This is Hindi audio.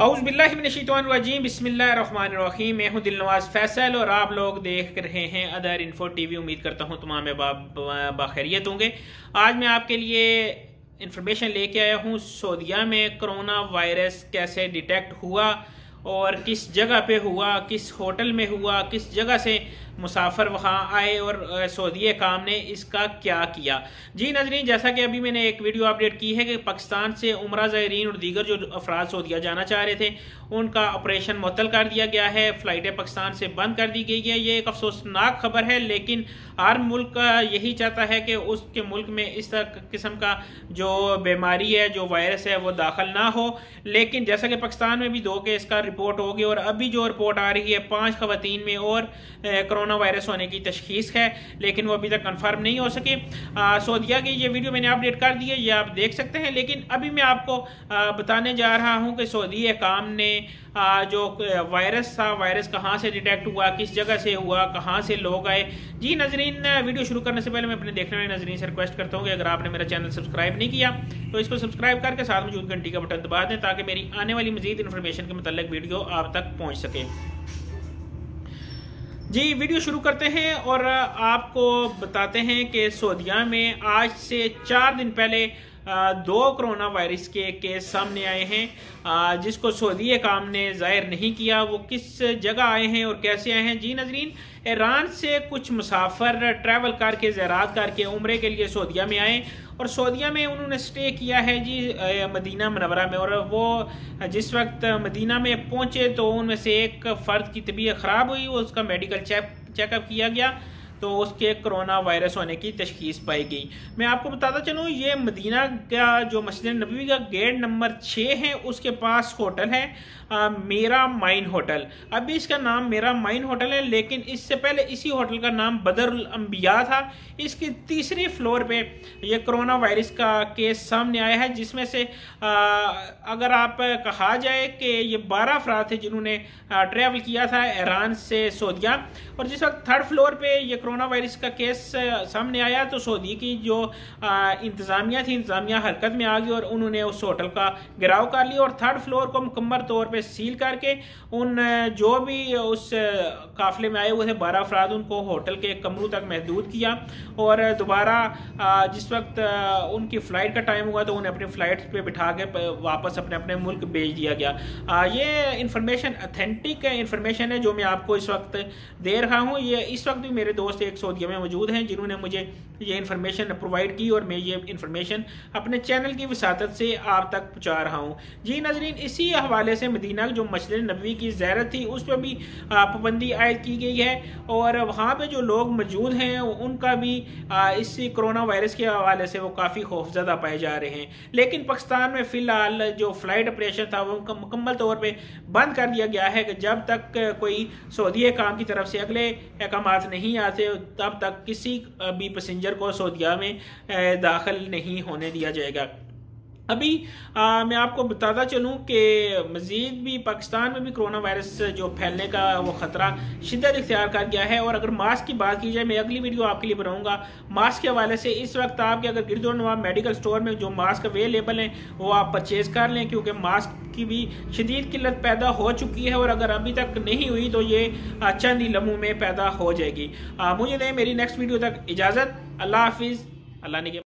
औज़ुबिल्लाहिमिनश्शैतानिर्रजीम बिस्मिल्लाहिर्रहमानिर्रहीम। मैं हूं दिलनवाज फैसल और आप लोग देख रहे हैं अदर इन्फो टीवी। उम्मीद करता हूं तमाम बाखैरियत होंगे। आज मैं आपके लिए इंफॉर्मेशन लेके आया हूं सऊदीया में कोरोना वायरस कैसे डिटेक्ट हुआ और किस जगह पे हुआ, किस होटल में हुआ, किस जगह से मुसाफिर वहाँ आए और सऊदी काम ने इसका क्या किया। जी नाज़रीन, जैसा कि अभी मैंने एक वीडियो अपडेट की है कि पाकिस्तान से उमरा ज़ायरीन और दीगर जो अफराद सऊदीया जाना चाह रहे थे उनका ऑपरेशन मुअत्तल कर दिया गया है, फ़्लाइटें पाकिस्तान से बंद कर दी गई है। ये एक अफसोसनाक खबर है, लेकिन हर मुल्क यही चाहता है कि उसके मुल्क में इस तरह किस्म का जो बीमारी है, जो वायरस है, वो दाखिल ना हो। लेकिन जैसा कि पाकिस्तान में भी 2 केस का रिपोर्ट हो गई और अभी जो रिपोर्ट आ रही है 5 खवातीन में और कोरोना वायरस होने की तशखीस है, लेकिन वो अभी तक कंफर्म नहीं हो सके। सऊदीया की ये वीडियो मैंने अपडेट कर दी है, ये आप देख सकते हैं। लेकिन अभी मैं आपको बताने जा रहा हूं कि सऊदी काम ने जो वायरस था, वायरस कहां से डिटेक्ट हुआ, किस जगह से हुआ, कहां से लोग आए। जी नाजरीन, वीडियो शुरू करने से पहले मैं अपने देखने वाले नाजरीन से रिक्वेस्ट करता हूं कि अगर आपने मेरा चैनल सब्सक्राइब नहीं किया तो इसको सब्सक्राइब करके साथ मौजूद घंटी का बटन दबा दें ताकि मेरी आने वाली मजीद इन्फॉर्मेशन के मुताल्लिक वीडियो आप तक पहुंच सके। जी, वीडियो शुरू करते हैं और आपको बताते हैं कि सऊदीया में आज से 4 दिन पहले 2 कोरोना वायरस के केस सामने आए हैं, जिसको सऊदी काम ने जाहिर नहीं किया वो किस जगह आए हैं और कैसे आए हैं। जी नाजरीन, ईरान से कुछ मुसाफिर ट्रैवल करके ज़ियारत करके उम्रे के लिए सऊदीया में आए और सऊदीया में उन्होंने स्टे किया है जी मदीना मुनव्वरा में। और वो जिस वक्त मदीना में पहुंचे तो उनमें से एक फ़र्द की तबीयत ख़राब हुई, उसका मेडिकल चेकअप किया गया तो उसके कोरोना वायरस होने की तशखीस पाई गई। मैं आपको बताता चलूँ, ये मदीना का जो मस्जिद नबवी का गेट नंबर 6 है उसके पास होटल है मेरा माइन होटल। अभी इसका नाम मेरा माइन होटल है, लेकिन इससे पहले इसी होटल का नाम बदरुल अंबिया था। इसकी 3रे फ्लोर पे ये कोरोना वायरस का केस सामने आया है, जिसमें से अगर आप कहा जाए कि ये 12 अफराद थे जिन्होंने ट्रैवल किया था ईरान से सऊदीया। और जिस वक्त 3rd फ्लोर पे ये कोरोना वायरस का केस सामने आया तो सऊदी की जो इंतज़ामिया थी, इंतज़ामिया हरकत में आ गई और उन्होंने उस होटल का घेराव कर लिया और 3rd फ्लोर को मुकम्मल तौर पे सील करके उन जो भी उस काफिले में आए हुए थे 12 अफराद, उनको होटल के कमरों तक महदूद किया और दोबारा जिस वक्त उनकी फ़्लाइट का टाइम हुआ तो उन्हें अपनी फ़्लाइट पे बिठा के वापस अपने अपने मुल्क भेज दिया गया। ये इंफॉर्मेशन ऑथेंटिक इंफॉर्मेशन है जो मैं आपको इस वक्त दे रहा हूँ। ये इस वक्त भी मेरे दोस्त एक सऊदीया में मौजूद हैं जिन्होंने मुझे ये इन्फॉर्मेशन प्रोवाइड की और मैं ये इन्फॉर्मेशन अपने चैनल की वसातत से आप तक पहुँचा रहा हूँ। जी नाजरीन, इसी हवाले से मदीना जो मस्जिद नबवी की ज़ियारत थी उस पर भी पाबंदी आयद की गई है और वहाँ पे जो लोग मौजूद हैं उनका भी इस कोरोना वायरस के हवाले से वो काफ़ी खौफजदा पाए जा रहे हैं। लेकिन पाकिस्तान में फ़िलहाल जो फ़्लाइट ऑपरेशन था वो मुकम्मल तौर पे बंद कर दिया गया है कि जब तक कोई सऊदी काम की तरफ से अगले अहकामात नहीं आते तब तक किसी भी पैसेंजर को सऊदीया में दाखिल नहीं होने दिया जाएगा। अभी मैं आपको बताता चलूं कि मज़ीद भी पाकिस्तान में भी कोरोना वायरस जो फैलने का वो ख़तरा शिद्दत इख्तियार कर गया है। और अगर मास्क की बात की जाए, मैं अगली वीडियो आपके लिए बनाऊंगा मास्क के हवाले से। इस वक्त आपके अगर गिरदोनवाब मेडिकल स्टोर में जो मास्क अवेलेबल हैं वो आप परचेज़ कर लें, क्योंकि मास्क की भी शदीद किल्लत पैदा हो चुकी है और अगर अभी तक नहीं हुई तो ये चंद ही लम्हों में पैदा हो जाएगी। मुझे दें मेरी नेक्स्ट वीडियो तक इजाज़त। अल्लाह हाफिज़। अल्लाह ने